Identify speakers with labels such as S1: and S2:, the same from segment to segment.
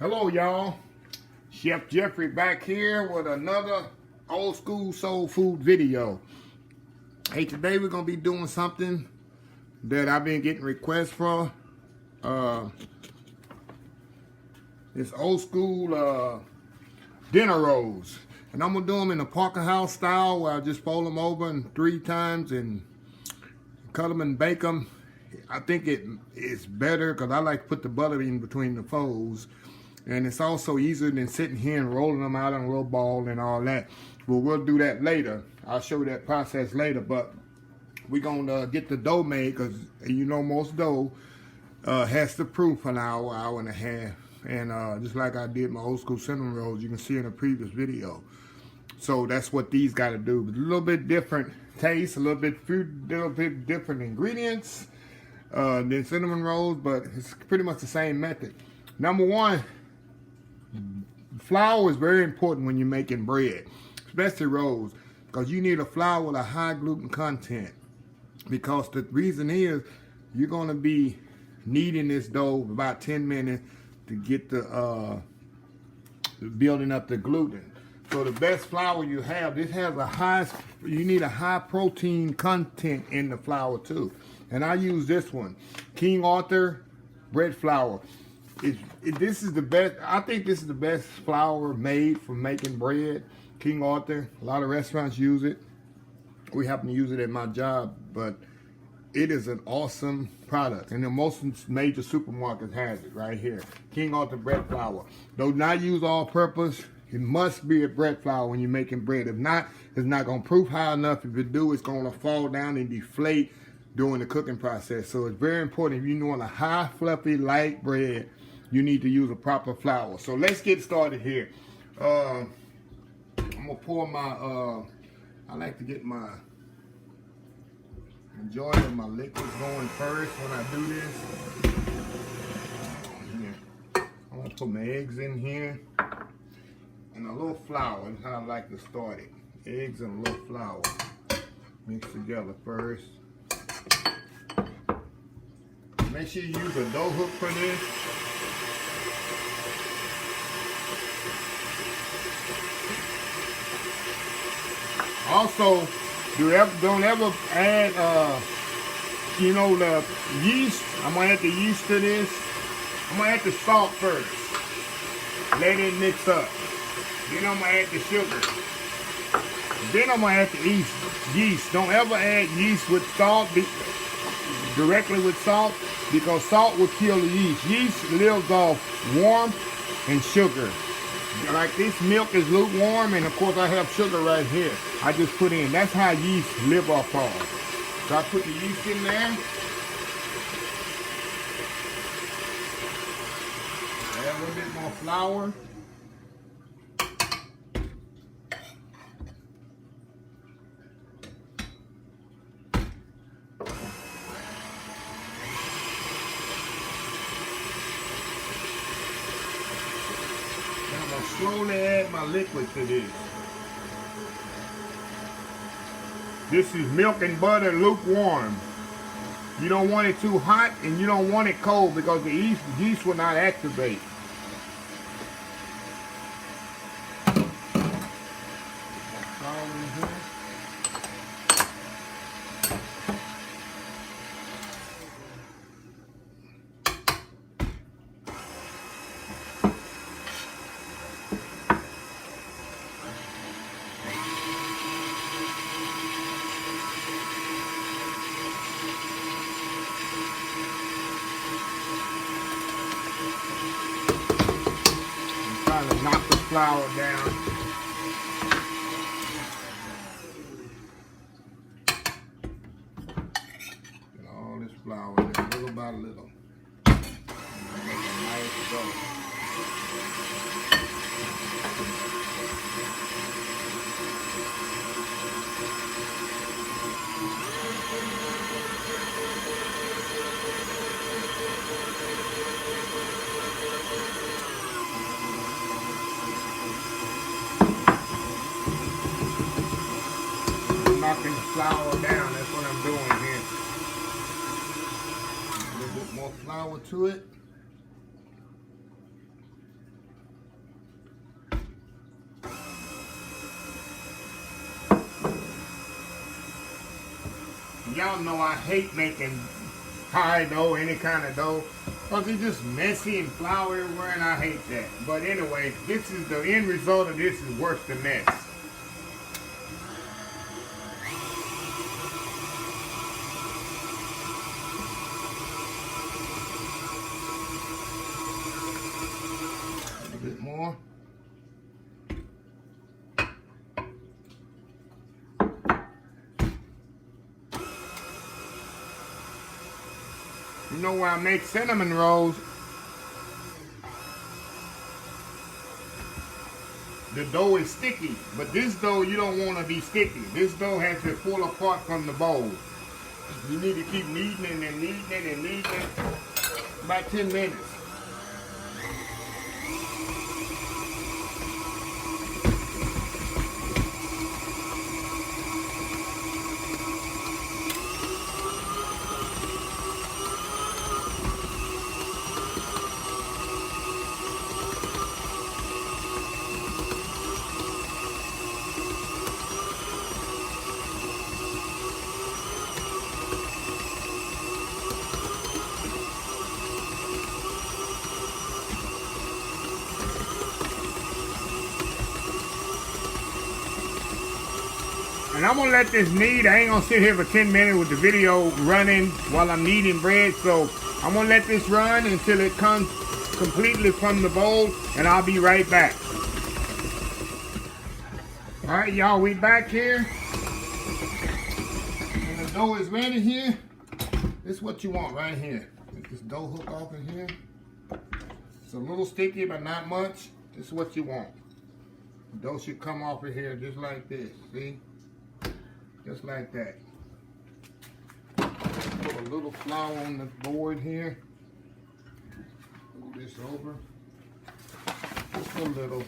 S1: Hello y'all, Chef Jeffrey back here with another old school soul food video. Hey, today we're gonna be doing something that I've been getting requests for. It's old school dinner rolls, and I'm gonna do them in a Parker House style where I just fold them over in 3 times and cut them and bake them. I think it's better because I like to put the butter in between the folds. And it's also easier than sitting here and rolling them out on a little ball and all that. But we'll do that later. I'll show you that process later. But we're going to get the dough made because, you know, most dough has to proof for an hour, hour and a half. And just like I did my old school cinnamon rolls, you can see in the previous video. So that's what these got to do. But a little bit different taste, a little bit different ingredients than cinnamon rolls, but it's pretty much the same method. Number one, flour is very important when you're making bread, especially rolls, because you need a flour with a high gluten content. Because the reason is you're going to be kneading this dough for about 10 minutes to get the building up the gluten. So the best flour you have, this has you need a high protein content in the flour too. And I use this one, King Arthur bread flour. This is the best. I think this is the best flour made for making bread. King Arthur. A lot of restaurants use it. We happen to use it at my job, but it is an awesome product. And the most major supermarkets has it right here. King Arthur bread flour. Though not use all-purpose, it must be a bread flour when you're making bread. If not, it's not going to proof high enough. If it do, it's going to fall down and deflate during the cooking process. So it's very important. If you want a high, fluffy, light bread, you need to use a proper flour. So let's get started here. I'm gonna pour my, I like to get my majority of my liquids going first when I do this. I'm gonna put my eggs in here and a little flour. That's how I like to start it. Eggs and a little flour. Mix together first. Make sure you use a dough hook for this. Also, don't ever add, you know, the yeast. I'm going to add the yeast to this. I'm going to add the salt first. Let it mix up. Then I'm going to add the sugar. Then I'm going to add the yeast. Don't ever add yeast with salt, directly with salt, because salt will kill the yeast. Yeast lives off warmth and sugar. Like this milk is lukewarm, and of course I have sugar right here. I just put in. That's how yeast live off of. So I put the yeast in there. Add a little bit more flour. Slowly add my liquid to this. This is milk and butter lukewarm. You don't want it too hot and you don't want it cold because the yeast will not activate. Trying to knock the flour down. Get all this flour in there, little by little. Make a nice dough. Knocking the flour down, that's what I'm doing here. A little bit more flour to it. y'all know I hate making pie dough, any kind of dough, because it's just messy and flour everywhere, and I hate that. But anyway, this is the end result of this is worse than mess. A bit more. You know where I make cinnamon rolls, the dough is sticky, but this dough you don't want to be sticky. This dough has to pull apart from the bowl. You need to keep kneading it and kneading it and kneading it about 10 minutes. And I'm gonna let this knead. I ain't gonna sit here for 10 minutes with the video running while I'm kneading bread. So I'm gonna let this run until it comes completely from the bowl, and I'll be right back. All right, y'all, we back here. And the dough is ready here. This is what you want right here. Get this dough hook off in here. It's a little sticky, but not much. This is what you want. The dough should come off of here just like this, see? Just like that. Put a little flour on the board here. Move this over. Just a little.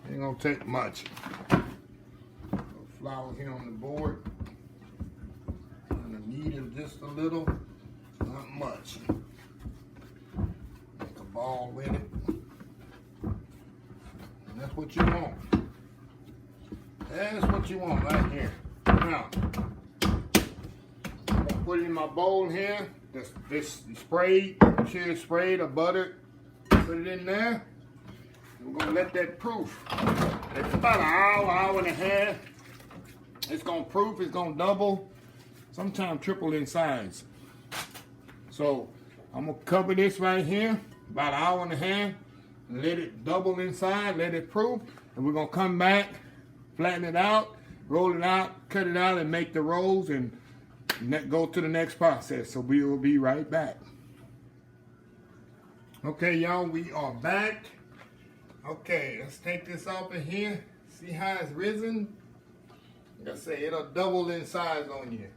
S1: Ain't gonna take much. Little flour here on the board. And the knead is just a little, not much. Make a ball with it. And that's what you want. That's what you want right here. Now, I'm gonna put it in my bowl here. This sprayed, sure it's sprayed or buttered. Put it in there. We're gonna let that proof. It's about an hour, hour and a half. It's gonna proof, it's gonna double, sometimes triple in size. So I'm gonna cover this right here, about an hour and a half, and let it double inside, let it proof, and we're gonna come back, flatten it out, roll it out, cut it out, and make the rolls, and go to the next process. So we will be right back. Okay, y'all, we are back. Okay, let's take this off of here. See how it's risen? Like I say, it'll double in size on you.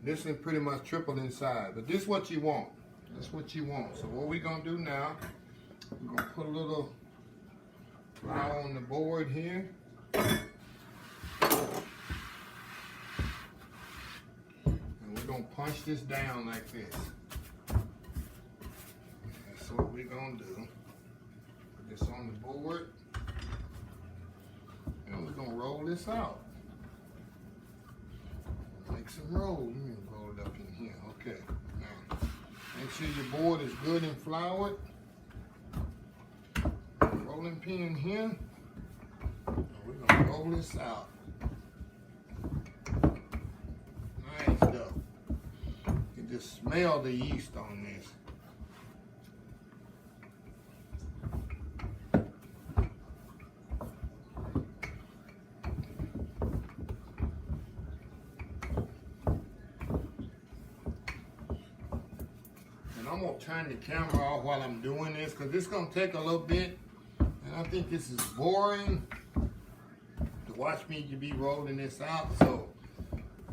S1: This is pretty much triple in size, but this is what you want. That's what you want. So what we're gonna do now, we're gonna put a little flour on the board here. We're gonna punch this down like this. That's what we're gonna do. Put this on the board. And we're gonna roll this out. Make some rolls. Let me roll it up in here. Okay. Now, make sure your board is good and floured. Rolling pin here. And we're gonna roll this out. Nice dough. You can just smell the yeast on this. And I'm gonna turn the camera off while I'm doing this because it's gonna take a little bit. And I think this is boring to watch me to be rolling this out. So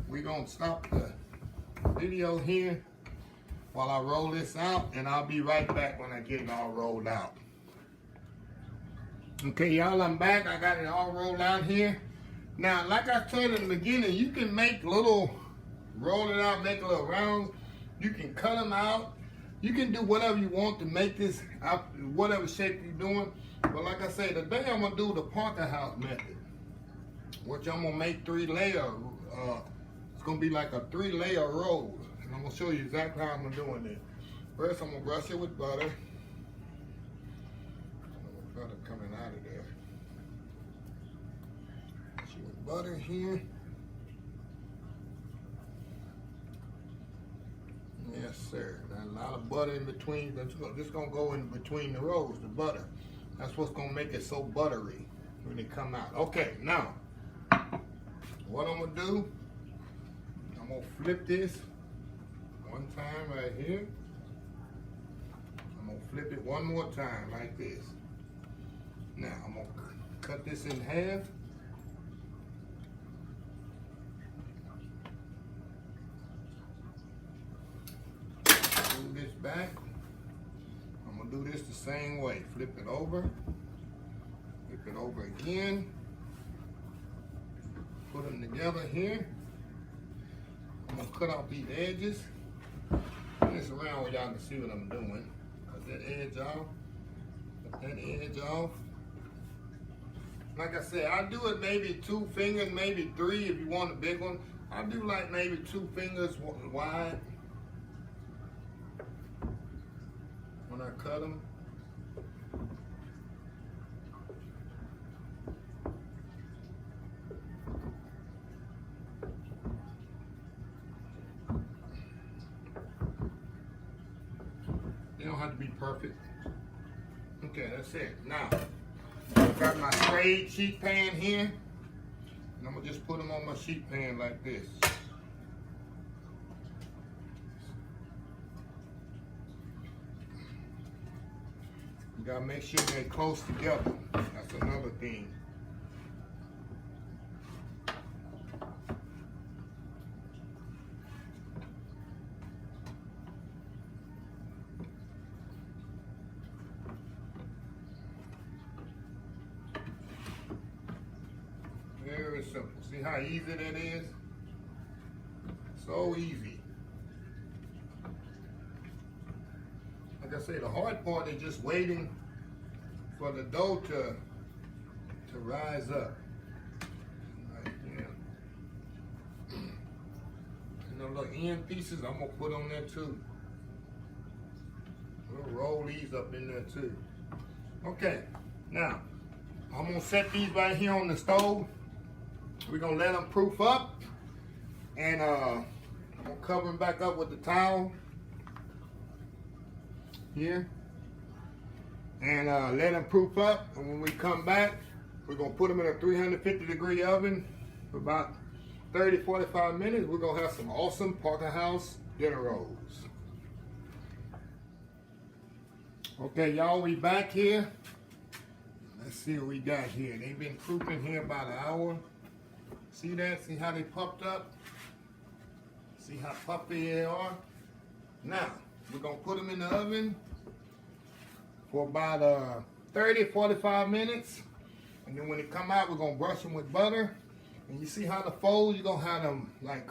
S1: we're gonna stop the video here while I roll this out, and I'll be right back when I get it all rolled out. Okay, y'all, I'm back. I got it all rolled out here. Now, like I said in the beginning, you can make little, roll it out, make little rounds. You can cut them out. You can do whatever you want to make this out, whatever shape you're doing. But like I said, today I'm gonna do the Parker House method, which I'm gonna make 3 layers. It's gonna be like a 3-layer roll. And I'm gonna show you exactly how I'm doing it. First, I'm gonna brush it with butter. Butter coming out of there. Brush it with butter here. Yes, sir. There's a lot of butter in between. This gonna go in between the rolls, the butter. That's what's gonna make it so buttery when it come out. Okay, now, what I'm gonna do, I'm gonna flip this one time right here. I'm gonna flip it one more time like this. Now, I'm gonna cut this in half. Move this back. I'm gonna do this the same way. Flip it over again. Put them together here. I'm gonna cut off these edges. Turn this around where y'all can see what I'm doing. Cut that edge off. Cut that edge off. Like I said, I do it maybe 2 fingers, maybe 3 if you want a big one. I do like maybe 2 fingers wide when I cut them. They don't have to be perfect. Okay, that's it. Now, I've got my sprayed sheet pan here, and I'm gonna just put them on my sheet pan like this. You gotta make sure they're close together. That's another thing. Very simple. See how easy that is? So easy. Like I say, the hard part is just waiting for the dough to rise up. Right there. And the little end pieces I'm gonna put on there too. We'll roll these up in there too. Okay, now I'm gonna set these right here on the stove. We're gonna let them proof up, and I'm gonna cover them back up with the towel here, and let them proof up. And when we come back, we're gonna put them in a 350-degree oven for about 30-45 minutes. We're gonna have some awesome Parker House dinner rolls. Okay, y'all, we back here. Let's see what we got here. They've been proofing here about an hour. See that? See how they puffed up? See how puffy they are? Now, we're going to put them in the oven for about 30-45 minutes. And then when they come out, we're going to brush them with butter. And you see how the folds, you're going to have them like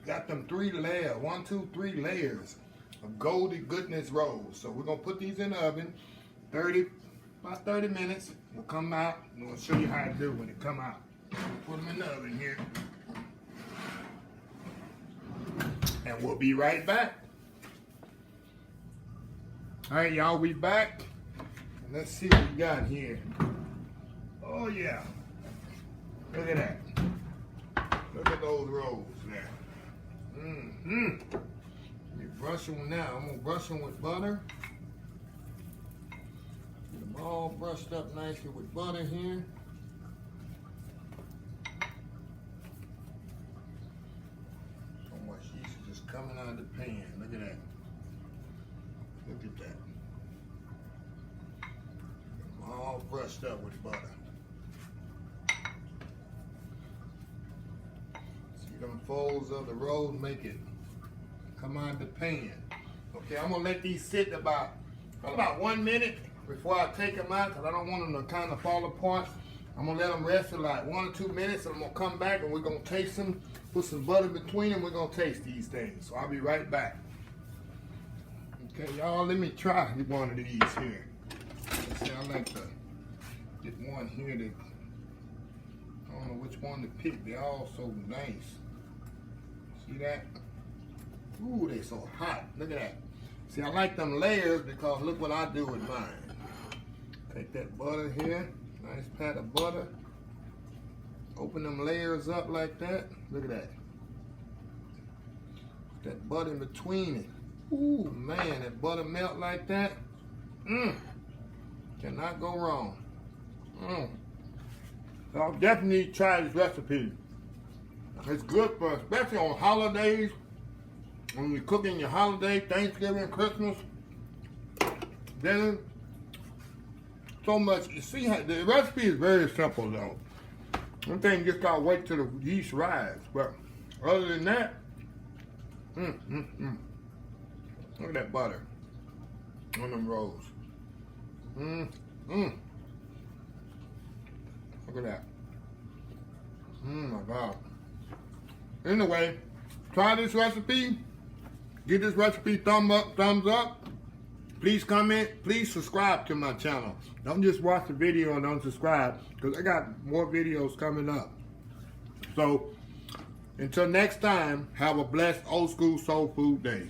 S1: got them 3 layers, 1, 2, 3 layers of golden goodness rolls. So we're going to put these in the oven about 30 minutes. We'll come out and we'll show you how to do when it come out. Put them in the oven here. And we'll be right back. All right, y'all, we back. And let's see what we got here. Oh, yeah. Look at that. Look at those rolls there. We brush them now. I'm going to brush them with butter. Get them all brushed up nicely with butter here. Coming out of the pan. Look at that. Look at that. All brushed up with butter. See them folds of the roll make it come out of the pan. Okay, I'm gonna let these sit about 1 minute before I take them out, because I don't want them to kind of fall apart. I'm gonna let them rest for like 1 or 2 minutes, and I'm gonna come back and we're gonna taste them. Put some butter between them. We're gonna taste these things. So I'll be right back. Okay, y'all, let me try one of these here. See, I like to get one here that I don't know which one to pick. They're all so nice. See that? Ooh, they so hot. Look at that. See, I like them layers because look what I do with mine. Take that butter here. Nice pat of butter. Open them layers up like that. Look at that. That butter in between it. Ooh, man, that butter melt like that. Cannot go wrong. So I'll definitely try this recipe. It's good for, especially on holidays, when you're cooking your holiday, Thanksgiving, Christmas, dinner. So much. You see, the recipe is very simple though. One thing, you just gotta wait till the yeast rise. But other than that, look at that butter on them rolls. Look at that. My God. Anyway, try this recipe. Give this recipe thumbs up. Please comment. Please subscribe to my channel. Don't just watch the video and don't subscribe, because I got more videos coming up. So, until next time, have a blessed old school soul food day.